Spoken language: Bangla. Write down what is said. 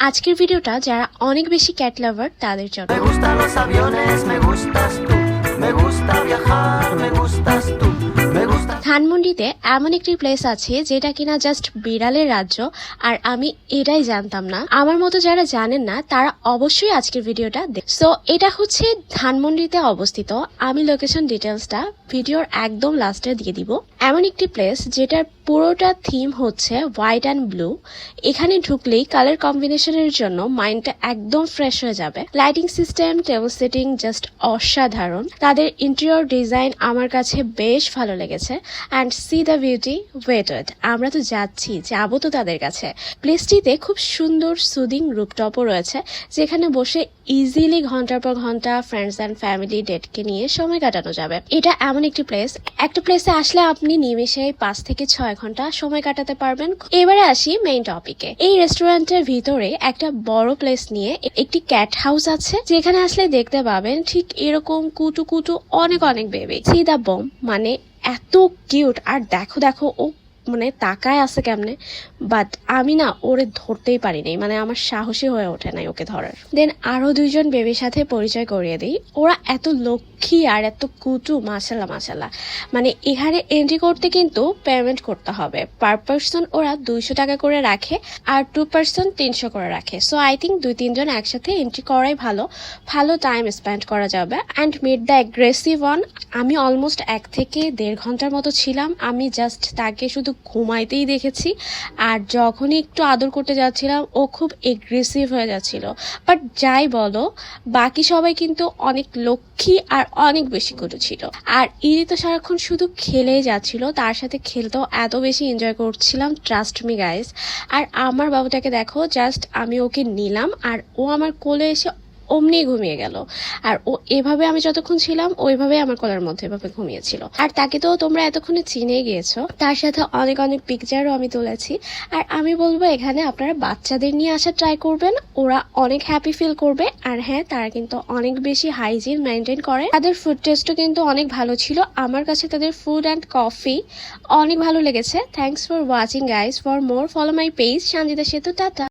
আজকের ভিডিওটা যারা অনেক বেশি ক্যাট লাভার তাদের জন্য। Me gustan los aviones, me gustas tú, me gusta viajar, me gustas tú, me gusta... ধানমন্ডিতে এমন একটি প্লেস আছে যেটা কিনা জাস্ট বিড়ালের রাজ্য, আর আমি এটাই জানতাম না। আমার মতো যারা জানেন না তারা অবশ্যই আজকের ভিডিওটা সো এটা হচ্ছে ধানমন্ডিতে অবস্থিত। আমি লোকেশন ডিটেলসটা ভিডিওর একদম লাস্টে দিয়ে দিব। এমন একটি প্লেস যেটার পুরোটা থিম হচ্ছে হোয়াইট অ্যান্ড ব্লু। এখানে ঢুকলেই কালার কম্বিনেশনের জন্য মাইন্ডটা একদম ফ্রেশ হয়ে যাবে। Lighting system, table setting just অসাধারণ। তাদের ইন্টেরিয়র ডিজাইন আমার কাছে বেশ ভালো লেগেছে। And see the beauty waited. আমরা তো যাবো তো তাদের কাছে। প্লেসটিতে খুব সুন্দর সুদিং রুপটপও রয়েছে, যেখানে বসে ইজিলি ঘন্টার পর ঘন্টা ফ্রেন্ডস অ্যান্ড ফ্যামিলি ডেটকে নিয়ে সময় কাটানো যাবে। এটা এমন একটি প্লেস, একটা প্লেসে আসলে আপনি নিমেষে 5 থেকে 6 ঘন্টা সময় কাটাতে পারবেন। এবারে আসি মেইন টপিকে। এই রেস্টুরেন্টের ভিতরে একটা বড় প্লেস নিয়ে একটি ক্যাট হাউস আছে, যেখানে আসলে দেখতে পাবেন ঠিক এরকম কুটু কুটু অনেক অনেক বেবি। সি দা বম, মানে এত কিউট। আর দেখো ও মানে তাকায় আছে কেমনে, বাট আমি না ওরে ধরতেই পারি নাই, মানে আমার সাহসী হয়ে ওঠে নাই ওকে ধরার। দেন আরো 2জন বেবির সাথে পরিচয় করিয়ে দিই। ওরা এত লক্ষ্মী আর এত কুটু, মাশাল্লাহ। মানে এখানে এন্ট্রি করতে কিন্তু পেমেন্ট করতে হবে। পার পার্সন ওরা 200 টাকা করে রাখে, আর 2 পার্সন 300 করে রাখে। সো আই থিঙ্ক 2-3 জন একসাথে এন্ট্রি করাই ভালো টাইম স্পেন্ড করা যাবে। And meet the aggressive one. আমি অলমোস্ট 1 থেকে 1.5 ঘন্টার মতো ছিলাম। আমি জাস্ট তাকে শুধু ঘুমাইতেই দেখেছি, আর যখনই একটু আদর করতে যাচ্ছিলাম ও খুব এগ্রেসিভ হয়ে যাচ্ছিল। বাট যাই বলো, বাকি সবাই কিন্তু অনেক লক্ষ্মী আর অনেক বেশি কুটু ছিল। আর ইরি তো সারাক্ষণ শুধু খেলেই যাচ্ছিল, তার সাথে খেলতেও এত বেশি এনজয় করছিলাম, ট্রাস্ট মি গাইস। আর আমার বাবুটাকে দেখো, জাস্ট আমি ওকে নিলাম আর ও আমার কোলে এসে অমনি ঘুমিয়ে গেল। আর ও এভাবে আমি যতক্ষণ ছিলাম ওইভাবে আমার কোলের মধ্যে এভাবে ঘুমিয়েছিল। আর তাকে তো তোমরা এতক্ষণে চিনে গিয়েছো। তার সাথে অনেক অনেক পিকচারও আমি তুলেছি। আর আমি বলবো এখানে আপনারা বাচ্চাদের নিয়ে আসা ট্রাই করবেন, ওরা অনেক হ্যাপি ফিল করবে। আর হ্যাঁ, তারা কিন্তু অনেক বেশি হাইজিন মেনটেন করে। তাদের ফুড টেস্টও কিন্তু অনেক ভালো ছিল। আমার কাছে তাদের ফুড অ্যান্ড কফি অনেক ভালো লেগেছে। Thanks for watching guys. For more follow my page Sanjita সেতু। টাটা।